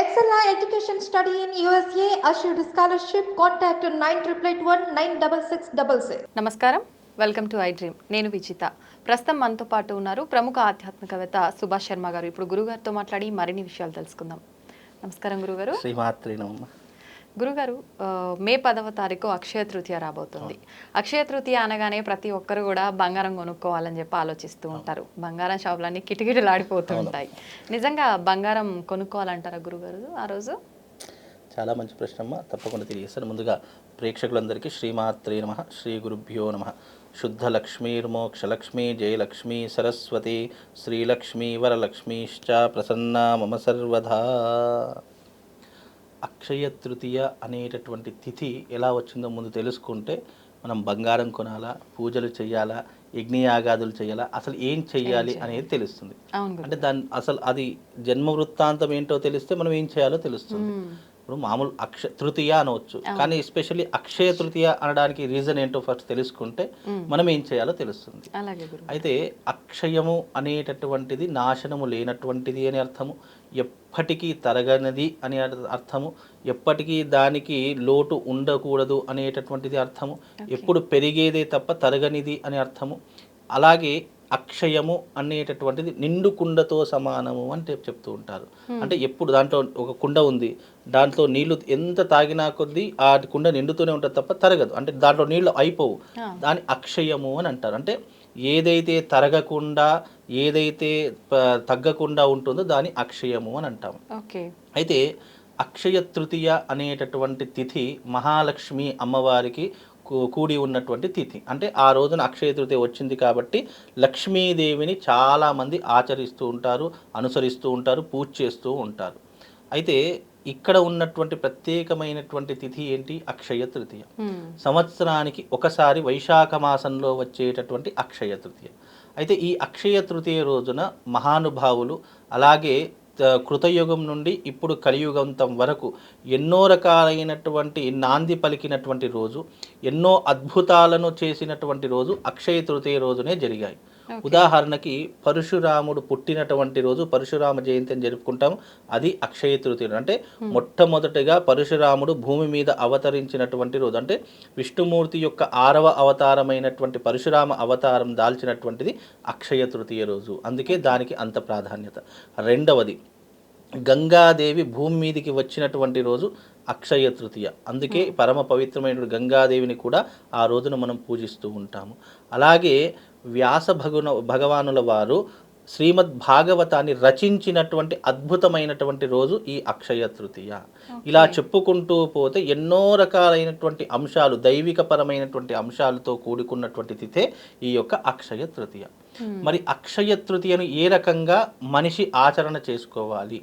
Excella Education Study in USA assured scholarship. Contact 9881 నమస్కారం, welcome to I dream. నేను విజిత. ప్రస్తుతం మనతో పాటు ఉన్నారు ప్రముఖ ఆధ్యాత్మికవేత్త సుభాష్ శర్మ గారు. ఇప్పుడు గురుగారితో మాట్లాడి మరిన్ని విషయాలు తెలుసుకుందాం. నమస్కారం గురుగారు. శ్రీమాత్రి నమః. గురుగారు, మే 10వ తారీఖు అక్షయ తృతీయ రాబోతుంది. అక్షయ తృతీయ అనగానే ప్రతి ఒక్కరు కూడా బంగారం కొనుక్కోవాలని చెప్పి ఆలోచిస్తూ ఉంటారు. బంగారం షాపులన్నీ కిటకిటలాడిపోతూ ఉంటాయి. నిజంగా బంగారం కొనుక్కోవాలంటారా గురుగారు ఆ రోజు? చాలా మంచి ప్రశ్న అమ్మ, తప్పకుండా తెలియజేస్తాను. ముందుగా ప్రేక్షకులందరికీ శ్రీమాత్రే నమః, శ్రీ గురుభ్యో నమః. శుద్ధ లక్ష్మీర్మోక్షలక్ష్మీ జయలక్ష్మీ సరస్వతి శ్రీలక్ష్మీ వరలక్ష్మీశ్చ ప్రసన్నా మమ సర్వదా. అక్షయ తృతీయ అనేటటువంటి తిథి ఎలా వచ్చిందో ముందు తెలుసుకుంటే మనం బంగారం కొనాలా, పూజలు చేయాలా, యజ్ఞయాగాదులు చేయాలా, అసలు ఏం చెయ్యాలి అనేది తెలుస్తుంది. అంటే దాని అసలు అది జన్మ వృత్తాంతం ఏంటో తెలిస్తే మనం ఏం చేయాలో తెలుస్తుంది. ఇప్పుడు మామూలు తృతీయ అనవచ్చు, కానీ ఎస్పెషల్లీ అక్షయ తృతీయ అనడానికి రీజన్ ఏంటో ఫస్ట్ తెలుసుకుంటే మనం ఏం చేయాలో తెలుస్తుంది. అయితే అక్షయము అనేటటువంటిది నాశనము లేనటువంటిది అని అర్థము, ఎప్పటికీ తరగనిది అని అర్థము, ఎప్పటికీ దానికి లోటు ఉండకూడదు అనేటటువంటిది అర్థము, ఎప్పుడు పెరిగేదే తప్ప తరగనిది అని అర్థము. అలాగే అక్షయము అనేటటువంటిది నిండు కుండతో సమానము అని చెప్తూ ఉంటారు. అంటే ఎప్పుడు దాంట్లో ఒక కుండ ఉంది, దాంట్లో నీళ్లు ఎంత తాగినా కొద్దీ ఆ కుండ నిండుతూనే ఉంటుంది తప్ప తరగదు, అంటే దాంట్లో నీళ్లు అయిపోవు, దాని అక్షయము అని అంటారు. అంటే ఏదైతే తరగకుండా, ఏదైతే తగ్గకుండా ఉంటుందో దాని అక్షయము అని అంటాము. అయితే అక్షయ తృతీయ అనేటటువంటి తిథి మహాలక్ష్మి అమ్మవారికి కూడి ఉన్నటువంటి తిథి. అంటే ఆ రోజున అక్షయ తృతీయ వచ్చింది కాబట్టి లక్ష్మీదేవిని చాలామంది ఆచరిస్తూ ఉంటారు, అనుసరిస్తూ ఉంటారు, పూజ చేస్తూ ఉంటారు. అయితే ఇక్కడ ఉన్నటువంటి ప్రత్యేకమైనటువంటి తిథి ఏంటి? అక్షయ తృతీయ. సంవత్సరానికి ఒకసారి వైశాఖ మాసంలో వచ్చేటటువంటి అక్షయ తృతీయ. అయితే ఈ అక్షయ తృతీయ రోజున మహానుభావులు, అలాగే కృతయుగం నుండి ఇప్పుడు కలియుగంతం వరకు ఎన్నో రకాలైనటువంటి నాంది పలికినటువంటి రోజు, ఎన్నో అద్భుతాలను చేసినటువంటి రోజు అక్షయ తృతీయ రోజునే జరిగాయి. ఉదాహరణకి పరశురాముడు పుట్టినటువంటి రోజు పరశురామ జయంతి అని జరుపుకుంటాము, అది అక్షయ తృతీయ. అంటే మొట్టమొదటిగా పరశురాముడు భూమి మీద అవతరించినటువంటి రోజు, అంటే విష్ణుమూర్తి యొక్క 6వ అవతారమైనటువంటి పరశురామ అవతారం దాల్చినటువంటిది అక్షయ తృతీయ రోజు, అందుకే దానికి అంత ప్రాధాన్యత. రెండవది, గంగాదేవి భూమి మీదికి వచ్చినటువంటి రోజు అక్షయ తృతీయ, అందుకే పరమ పవిత్రమైన గంగాదేవిని కూడా ఆ రోజున మనం పూజిస్తూ ఉంటాము. అలాగే వ్యాస భగవానుల వారు శ్రీమద్ భాగవతాన్ని రచించినటువంటి అద్భుతమైనటువంటి రోజు ఈ అక్షయ తృతీయ. ఇలా చెప్పుకుంటూ పోతే ఎన్నో రకాలైనటువంటి అంశాలు, దైవికపరమైనటువంటి అంశాలతో కూడుకున్నటువంటి తిథే ఈ యొక్క అక్షయ తృతీయ. మరి అక్షయ తృతీయను ఏ రకంగా మనిషి ఆచరణ చేసుకోవాలి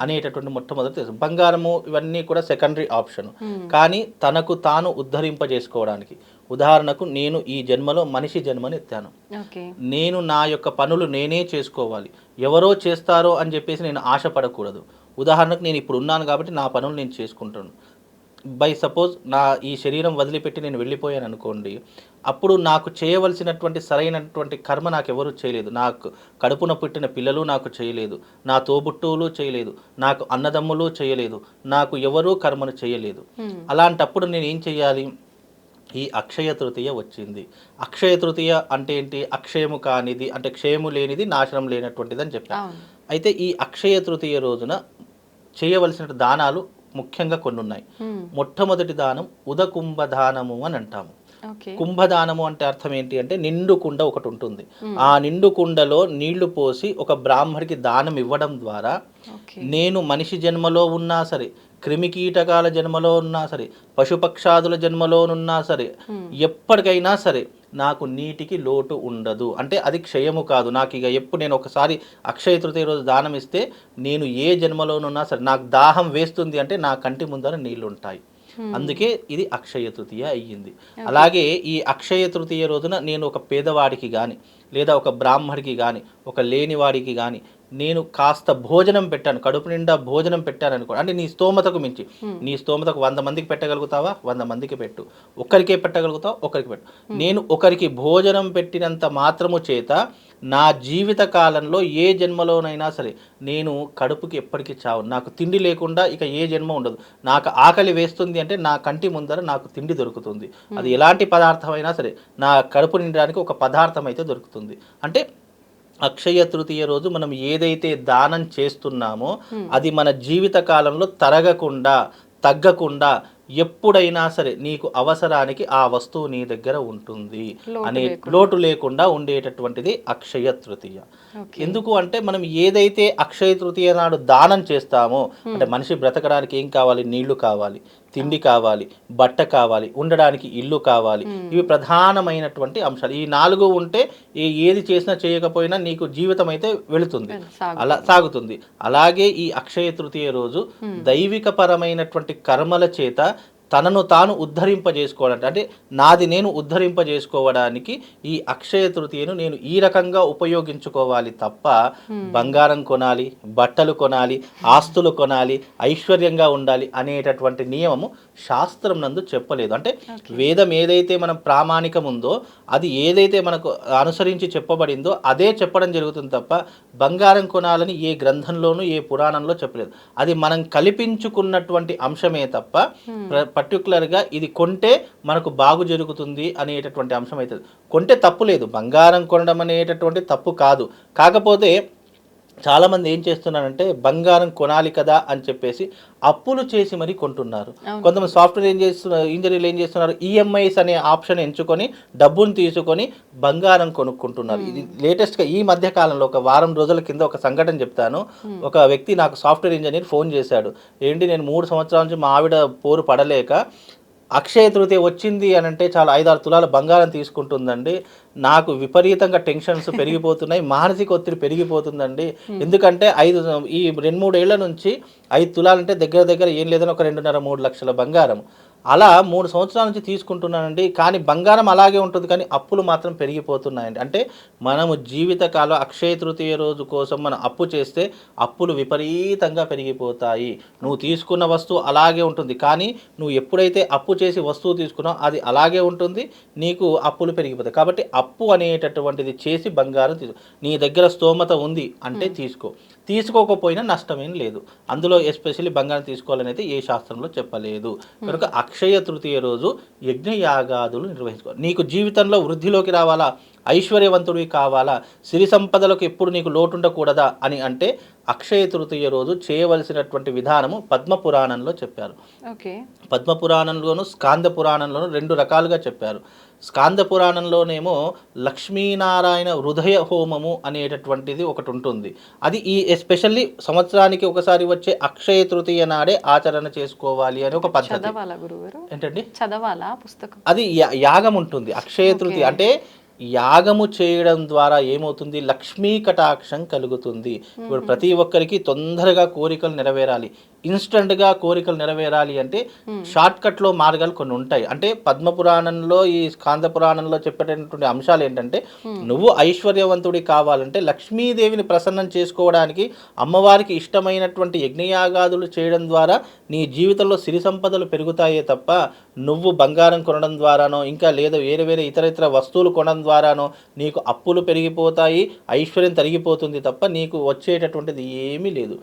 అనేటటువంటి మొట్టమొదటి తెలుసు. బంగారము ఇవన్నీ కూడా సెకండరీ ఆప్షన్, కానీ తనకు తాను ఉద్ధరింపజేసుకోవడానికి, ఉదాహరణకు నేను ఈ జన్మలో మనిషి జన్మని ఎత్తాను, నేను నా యొక్క పనులు నేనే చేసుకోవాలి, ఎవరో చేస్తారో అని చెప్పేసి నేను ఆశపడకూడదు. ఉదాహరణకు నేను ఇప్పుడు ఉన్నాను కాబట్టి నా పనులు నేను చేసుకుంటాను. బై సపోజ్ నా ఈ శరీరం వదిలిపెట్టి నేను వెళ్ళిపోయాను అనుకోండి, అప్పుడు నాకు చేయవలసినటువంటి సరైనటువంటి కర్మ నాకు ఎవరు చేయలేదు, నాకు కడుపున పుట్టిన పిల్లలు నాకు చేయలేదు, నా తోబుట్టువులు చేయలేదు, నాకు అన్నదమ్ములు చేయలేదు, నాకు ఎవరూ కర్మను చేయలేదు. అలాంటప్పుడు నేను ఏం చేయాలి? ఈ అక్షయ తృతీయ వచ్చింది. అక్షయ తృతీయ అంటే ఏంటి? అక్షయము కానిది, అంటే క్షయము లేనిది, నాశనం లేనటువంటిది అని చెప్పాను. అయితే ఈ అక్షయ తృతీయ రోజున చేయవలసిన దానాలు ముఖ్యంగా కొన్ని ఉన్నాయి. మొట్టమొదటి దానం ఉదకుంభదానము అని అంటాము. కుంభదానము అంటే అర్థం ఏంటి అంటే, నిండు కుండ ఒకటి ఉంటుంది, ఆ నిండు కుండలో నీళ్లు పోసి ఒక బ్రాహ్మడికి దానం ఇవ్వడం ద్వారా నేను మనిషి జన్మలో ఉన్నా సరే, క్రిమికీటకాల జన్మలో ఉన్నా సరే, పశుపక్షాదుల జన్మలోనున్నా సరే, ఎప్పటికైనా సరే నాకు నీటికి లోటు ఉండదు. అంటే అది క్షయము కాదు. నాకు ఇక ఎప్పుడు నేను ఒకసారి అక్షయ తృతీయ రోజు దానం ఇస్తే నేను ఏ జన్మలోనున్నా సరే నాకు దాహం వేస్తుంది అంటే నా కంటి ముందర నీళ్లు ఉంటాయి. అందుకే ఇది అక్షయ తృతీయ అయ్యింది. అలాగే ఈ అక్షయ తృతీయ రోజున నేను ఒక పేదవాడికి కానీ, లేదా ఒక బ్రాహ్మడికి కానీ, ఒక లేనివాడికి కానీ నేను కాస్త భోజనం పెట్టాను, కడుపు నిండా భోజనం పెట్టాను అనుకో, అంటే నీ స్తోమతకు మించి, నీ స్తోమతకు 100 మందికి పెట్టగలుగుతావా, 100 మందికి పెట్టు. ఒక్కరికే పెట్టగలుగుతావా, ఒక్కరికి పెట్టు. నేను ఒకరికి భోజనం పెట్టినంత మాత్రము చేత నా జీవిత కాలంలో ఏ జన్మలోనైనా సరే నేను కడుపుకి ఎప్పటికీ చావు, నాకు తిండి లేకుండా ఇక ఏ జన్మ ఉండదు. నాకు ఆకలి వేస్తుంది అంటే నా కంటి ముందర నాకు తిండి దొరుకుతుంది. అది ఎలాంటి పదార్థమైనా సరే నా కడుపు నిండడానికి ఒక పదార్థం అయితే దొరుకుతుంది. అంటే అక్షయ తృతీయ రోజు మనం ఏదైతే దానం చేస్తున్నామో అది మన జీవిత కాలంలో తరగకుండా, తగ్గకుండా, ఎప్పుడైనా సరే నీకు అవసరానికి ఆ వస్తువు నీ దగ్గర ఉంటుంది అనే లోటు లేకుండా ఉండేటటువంటిది అక్షయ తృతీయ. ఎందుకు అంటే మనం ఏదైతే అక్షయ తృతీయ నాడు దానం చేస్తామో, అంటే మనిషి బ్రతకడానికి ఏం కావాలి, నీళ్లు కావాలి, తిండి కావాలి, బట్ట కావాలి, ఉండడానికి ఇల్లు కావాలి. ఇవి ప్రధానమైనటువంటి అంశాలు. ఈ 4 ఉంటే ఏది చేసినా చేయకపోయినా నీకు జీవితం అయితే వెళుతుంది, అలా సాగుతుంది. అలాగే ఈ అక్షయ తృతీయ రోజు దైవిక పరమైనటువంటి కర్మల చేత తనను తాను ఉద్ధరింపజేసుకోవడానికి, అంటే నాది నేను ఉద్ధరింపజేసుకోవడానికి ఈ అక్షయ తృతీయను నేను ఈ రకంగా ఉపయోగించుకోవాలి తప్ప బంగారం కొనాలి, బట్టలు కొనాలి, ఆస్తులు కొనాలి, ఐశ్వర్యంగా ఉండాలి అనేటటువంటి నియమము శాస్త్రం నందు చెప్పలేదు. అంటే వేదం ఏదైతే మనం ప్రామాణికం ఉందో, అది ఏదైతే మనకు అనుసరించి చెప్పబడిందో అదే చెప్పడం జరుగుతుంది తప్ప బంగారం కొనాలని ఏ గ్రంథంలోనూ ఏ పురాణంలో చెప్పలేదు. అది మనం కల్పించుకున్నటువంటి అంశమే తప్ప పర్టికులర్గా ఇది కొంటే మనకు బాగు జరుగుతుంది అనేటటువంటి అంశం అవుతుంది. కొంటే తప్పు లేదు, బంగారం కొనడం అనేటటువంటి తప్పు కాదు. కాకపోతే చాలామంది ఏం చేస్తున్నారంటే బంగారం కొనాలి కదా అని చెప్పేసి అప్పులు చేసి మరీ కొంటున్నారు. కొంతమంది సాఫ్ట్వేర్ ఇంజనీర్లు ఏం చేస్తున్నారు, ఈఎంఐస్ అనే ఆప్షన్ ఎంచుకొని డబ్బును తీసుకొని బంగారం కొనుక్కుంటున్నారు. ఇది లేటెస్ట్గా ఈ మధ్య కాలంలో ఒక వారం రోజుల కింద ఒక సంఘటన చెప్తాను. ఒక వ్యక్తి నాకు సాఫ్ట్వేర్ ఇంజనీర్ ఫోన్ చేశాడు. ఏంటి, నేను 3 సంవత్సరాల నుంచి మా ఆవిడ పోరు పడలేక అక్షయ తృతీయ వచ్చింది అని అంటే చాలా 5-6 తులాల బంగారం తీసుకుంటుందండి. నాకు విపరీతంగా టెన్షన్స్ పెరిగిపోతున్నాయి, మానసిక ఒత్తిడి పెరిగిపోతుందండి. ఎందుకంటే ఈ 2-3 ఏళ్ల నుంచి 5 తులాలంటే దగ్గర దగ్గర ఏం లేదని ఒక 2.5-3 లక్షల బంగారం. అలా 3 సంవత్సరాల నుంచి తీసుకుంటున్నానండి. కానీ బంగారం అలాగే ఉంటుంది, కానీ అప్పులు మాత్రం పెరిగిపోతున్నాయండి. అంటే మనము జీవితకాలం అక్షయ తృతీయ రోజు కోసం మనం అప్పు చేస్తే అప్పులు విపరీతంగా పెరిగిపోతాయి. నువ్వు తీసుకున్న వస్తువు అలాగే ఉంటుంది, కానీ నువ్వు ఎప్పుడైతే అప్పు చేసి వస్తువు తీసుకున్నావు అది అలాగే ఉంటుంది, నీకు అప్పులు పెరిగిపోతాయి. కాబట్టి అప్పు అనేటటువంటిది చేసి బంగారం నీ దగ్గర స్తోమత ఉంది అంటే తీసుకోకపోయినా నష్టమేం లేదు. అందులో ఎస్పెషల్లీ బంగారం తీసుకోవాలనేది ఏ శాస్త్రంలో చెప్పలేదు. కనుక అక్షయ తృతీయ రోజు యజ్ఞయాగాదులు నిర్వహించుకోవాలి. నీకు జీవితంలో వృద్ధిలోకి రావాలా, ఐశ్వర్యవంతుడివి కావాలా, సిరి సంపదలకు ఎప్పుడు నీకు లోటు ఉండకూడదా అని అంటే అక్షయ తృతీయ రోజు చేయవలసినటువంటి విధానము పద్మపురాణంలో చెప్పారు. పద్మపురాణంలోను స్కాంద పురాణంలోను 2 రకాలుగా చెప్పారు. స్కాంద పురాణంలోనేమో లక్ష్మీనారాయణ హృదయ హోమము అనేటటువంటిది ఒకటి ఉంటుంది. అది ఎస్పెషల్లీ సంవత్సరానికి ఒకసారి వచ్చే అక్షయ తృతీయ నాడే ఆచరణ చేసుకోవాలి అని ఒక పద్ధతి. ఏంటండి, చదవాలా పుస్తకం? అది యాగం ఉంటుంది. అక్షయ తృతీయ అంటే యాగము చేయడం ద్వారా ఏమవుతుంది, లక్ష్మీ కటాక్షం కలుగుతుంది. ఇప్పుడు ప్రతి ఒక్కరికి తొందరగా కోరికలు నెరవేరాలి, ఇన్స్టెంట్గా కోరికలు నెరవేరాలి అంటే షార్ట్ కట్లో మార్గాలు కొన్ని ఉంటాయి. అంటే పద్మపురాణంలో ఈ స్కాంద పురాణంలో చెప్పేటటువంటి అంశాలు ఏంటంటే, నువ్వు ఐశ్వర్యవంతుడి కావాలంటే లక్ష్మీదేవిని ప్రసన్నం చేసుకోవడానికి అమ్మవారికి ఇష్టమైనటువంటి యజ్ఞయాగాదులు చేయడం ద్వారా నీ జీవితంలో సిరి సంపదలు పెరుగుతాయే తప్ప నువ్వు బంగారం కొనడం ద్వారానో ఇంకా లేదా వేరే ఇతర వస్తువులు కొనడం ద్వారానో నీకు అప్పులు పెరిగిపోతాయి, ఐశ్వర్యం తరిగిపోతుంది తప్ప నీకు వచ్చేటటువంటిది ఏమీ లేదు.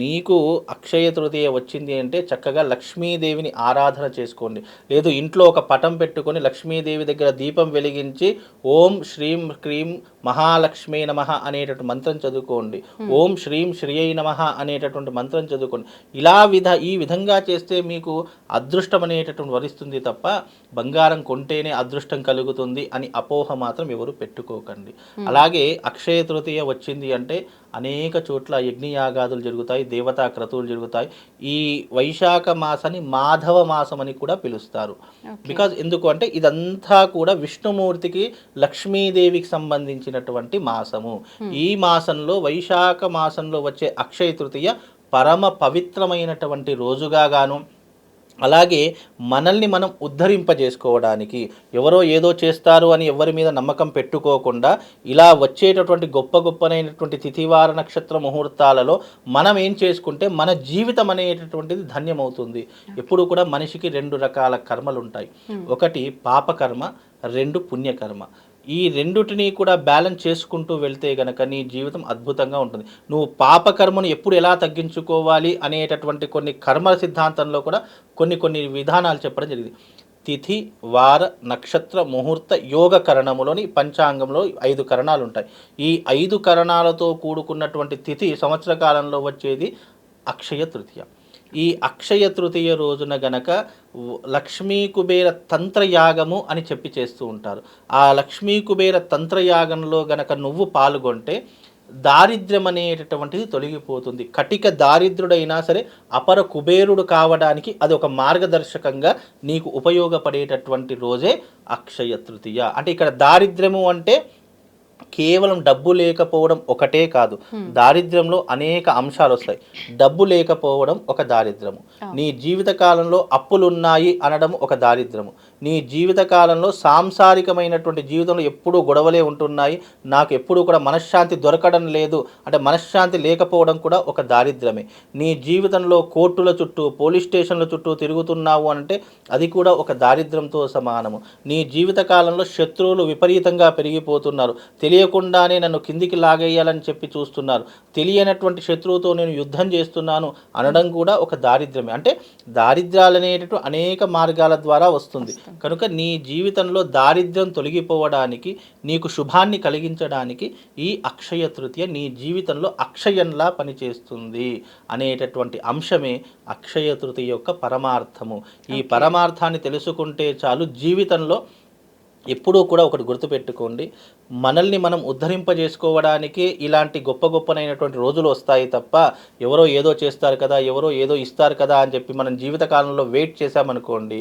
నీకు అక్షయ తృతీయ వచ్చింది అంటే చక్కగా లక్ష్మీదేవిని ఆరాధన చేసుకోండి. లేదు ఇంట్లో ఒక పటం పెట్టుకొని లక్ష్మీదేవి దగ్గర దీపం వెలిగించి ఓం శ్రీం క్రీం మహాలక్ష్మీ నమః అనేటటువంటి మంత్రం చదువుకోండి. ఓం శ్రీం శ్రీయై నమః అనేటటువంటి మంత్రం చదువుకోండి. ఈ విధంగా చేస్తే మీకు అదృష్టం అనేటటువంటి వరిస్తుంది తప్ప బంగారం కొంటేనే అదృష్టం కలుగుతుంది అని అపోహ మాత్రం ఎవరు పెట్టుకోకండి. అలాగే అక్షయ తృతీయ వచ్చింది అంటే అనేక చోట్ల యజ్ఞయాగాదులు జరుగుతాయి, దేవతా క్రతువులు జరుగుతాయి. ఈ వైశాఖ మాసాన్ని మాధవ మాసం అని కూడా పిలుస్తారు. బికాజ్ ఎందుకు అంటే ఇదంతా కూడా విష్ణుమూర్తికి లక్ష్మీదేవికి సంబంధించినటువంటి మాసము. ఈ మాసంలో వైశాఖ మాసంలో వచ్చే అక్షయ తృతీయ పరమ పవిత్రమైనటువంటి రోజుగా గాను అలాగే మనల్ని మనం ఉద్ధరింపజేసుకోవడానికి ఎవరో ఏదో చేస్తారు అని ఎవరి మీద నమ్మకం పెట్టుకోకుండా ఇలా వచ్చేటటువంటి గొప్పనైనటువంటి తిథివార నక్షత్ర ముహూర్తాలలో మనం ఏం చేసుకుంటే మన జీవితం అనేటటువంటిది ధన్యమవుతుంది. ఎప్పుడు కూడా మనిషికి 2 రకాల కర్మలు ఉంటాయి. ఒకటి పాపకర్మ, 2 పుణ్యకర్మ. ఈ రెండుటిని కూడా బ్యాలెన్స్ చేసుకుంటూ వెళ్తే గనక నీ జీవితం అద్భుతంగా ఉంటుంది. నువ్వు పాపకర్మను ఎప్పుడు ఎలా తగ్గించుకోవాలి అనేటటువంటి కొన్ని కర్మ సిద్ధాంతంలో కూడా కొన్ని విధానాలు చెప్పడం జరిగింది. తిథి, వార, నక్షత్ర, ముహూర్త, యోగ కరణములోని పంచాంగంలో 5 కరణాలు ఉంటాయి. ఈ 5 కరణాలతో కూడుకున్నటువంటి తిథి సంవత్సర కాలంలో వచ్చేది అక్షయ తృతీయ. ఈ అక్షయ తృతీయ రోజున గనక లక్ష్మీ కుబేర తంత్రయాగము అని చెప్పి చేస్తూ ఉంటారు. ఆ లక్ష్మీ కుబేర తంత్రయాగంలో గనక నువ్వు పాల్గొంటే దారిద్ర్యం అనేటటువంటిది తొలగిపోతుంది. కటిక దారిద్రుడైనా సరే అపర కుబేరుడు కావడానికి అది ఒక మార్గదర్శకంగా నీకు ఉపయోగపడేటటువంటి రోజే అక్షయ తృతీయ. అంటే ఇక్కడ దారిద్ర్యము అంటే కేవలం డబ్బు లేకపోవడం ఒకటే కాదు, దారిద్ర్యంలో అనేక అంశాలు వస్తాయి. డబ్బు లేకపోవడం ఒక దారిద్రము, నీ జీవిత కాలంలో అప్పులున్నాయి అనడం ఒక దారిద్రము, నీ జీవిత కాలంలో సాంసారికమైనటువంటి జీవితంలో ఎప్పుడూ గొడవలే ఉంటున్నాయి, నాకు ఎప్పుడూ కూడా మనశ్శాంతి దొరకడం లేదు అంటే మనశ్శాంతి లేకపోవడం కూడా ఒక దారిద్రమే. నీ జీవితంలో కోర్టుల చుట్టూ పోలీస్ స్టేషన్ల చుట్టూ తిరుగుతున్నావు అంటే అది కూడా ఒక దారిద్రంతో సమానము. నీ జీవిత కాలంలో శత్రువులు విపరీతంగా పెరిగిపోతున్నారు, తెలియకుండానే నన్ను కిందికి లాగేయాలని చెప్పి చూస్తున్నారు, తెలియనటువంటి శత్రువుతో నేను యుద్ధం చేస్తున్నాను అనడం కూడా ఒక దారిద్ర్యమే. అంటే దారిద్ర్యాలు అనేటటువంటి అనేక మార్గాల ద్వారా వస్తుంది. కనుక నీ జీవితంలో దారిద్ర్యం తొలగిపోవడానికి, నీకు శుభాన్ని కలిగించడానికి ఈ అక్షయ తృతీయ నీ జీవితంలో అక్షయంలా పనిచేస్తుంది అనేటటువంటి అంశమే అక్షయ తృతీయ యొక్క పరమార్థము. ఈ పరమార్థాన్ని తెలుసుకుంటే చాలు. జీవితంలో ఎప్పుడూ కూడా ఒకటి గుర్తుపెట్టుకోండి, మనల్ని మనం ఉద్ధరింపజేసుకోవడానికి ఇలాంటి గొప్పనైనటువంటి రోజులు వస్తాయి తప్ప ఎవరో ఏదో చేస్తారు కదా, ఎవరో ఏదో ఇస్తారు కదా అని చెప్పి మనం జీవితకాలంలో వెయిట్ చేశామనుకోండి,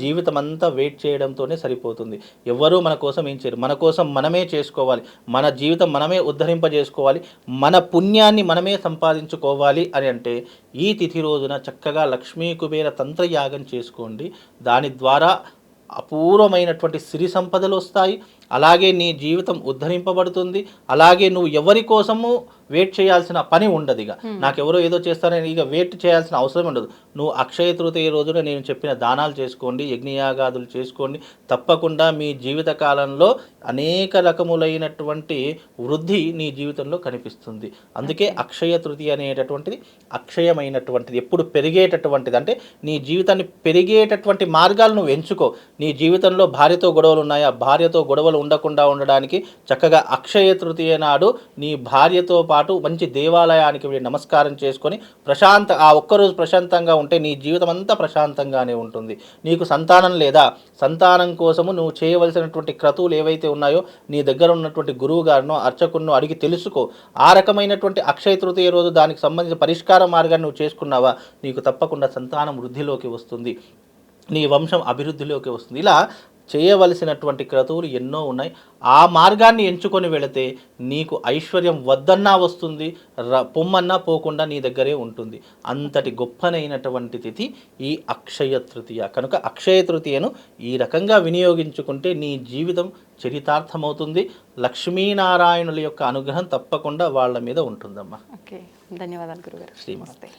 జీవితం అంతా వెయిట్ చేయడంతోనే సరిపోతుంది. ఎవరూ మన కోసం ఏం చేయరు, మన కోసం మనమే చేసుకోవాలి, మన జీవితం మనమే ఉద్ధరింపజేసుకోవాలి, మన పుణ్యాన్ని మనమే సంపాదించుకోవాలి అని అంటే ఈ తిథి రోజున చక్కగా లక్ష్మీ కుబేర తంత్రయాగం చేసుకోండి. దాని ద్వారా అపూర్వమైనటువంటి సిరి సంపదలు వస్తాయి. అలాగే నీ జీవితం ఉద్ధరింపబడుతుంది. అలాగే నువ్వు ఎవరి కోసము వెయిట్ చేయాల్సిన పని ఉండదు. ఇక నాకెవరో ఏదో చేస్తారని ఇక వెయిట్ చేయాల్సిన అవసరం ఉండదు. నువ్వు అక్షయ తృతీయ రోజున నేను చెప్పిన దానాలు చేసుకోండి, యజ్ఞయాగాదులు చేసుకోండి. తప్పకుండా మీ జీవిత కాలంలో అనేక రకములైనటువంటి వృద్ధి నీ జీవితంలో కనిపిస్తుంది. అందుకే అక్షయ తృతీయ అనేటటువంటిది అక్షయమైనటువంటిది, ఎప్పుడు పెరిగేటటువంటిది. అంటే నీ జీవితాన్ని పెరిగేటటువంటి మార్గాలు నువ్వు ఎంచుకో. నీ జీవితంలో భార్యతో గొడవలు ఉన్నాయా, భార్యతో గొడవలు ఉండకుండా ఉండడానికి చక్కగా అక్షయ తృతీయ నాడు నీ భార్యతో పాటు మంచి దేవాలయానికి వెళ్ళి నమస్కారం చేసుకొని ఆ ఒక్కరోజు ప్రశాంతంగా ఉంటే నీ జీవితం అంతా ప్రశాంతంగానే ఉంటుంది. నీకు సంతానం లేదా, సంతానం కోసము నువ్వు చేయవలసినటువంటి క్రతువులు ఏవైతే ఉన్నాయో నీ దగ్గర ఉన్నటువంటి గురువు గారినో అర్చకున్నో అడిగి తెలుసుకో. ఆ రకమైనటువంటి అక్షయ తృతీయ రోజు దానికి సంబంధించిన పరిష్కార మార్గాన్ని నువ్వు చేసుకున్నావా, నీకు తప్పకుండా సంతానం వృద్ధిలోకి వస్తుంది, నీ వంశం అభివృద్ధిలోకి వస్తుంది. ఇలా చేయవలసినటువంటి క్రతువులు ఎన్నో ఉన్నాయి. ఆ మార్గాన్ని ఎంచుకొని వెళితే నీకు ఐశ్వర్యం వద్దన్నా వస్తుంది, పొమ్మన్నా పోకుండా నీ దగ్గరే ఉంటుంది. అంతటి గొప్పనైనటువంటి తిథి ఈ అక్షయ తృతీయ. కనుక అక్షయ తృతీయను ఈ రకంగా వినియోగించుకుంటే నీ జీవితం చరితార్థమవుతుంది. లక్ష్మీనారాయణుల యొక్క అనుగ్రహం తప్పకుండా వాళ్ళ మీద ఉంటుందమ్మా. ఓకే, ధన్యవాదాలు గురుగారు. శ్రీమస్తే.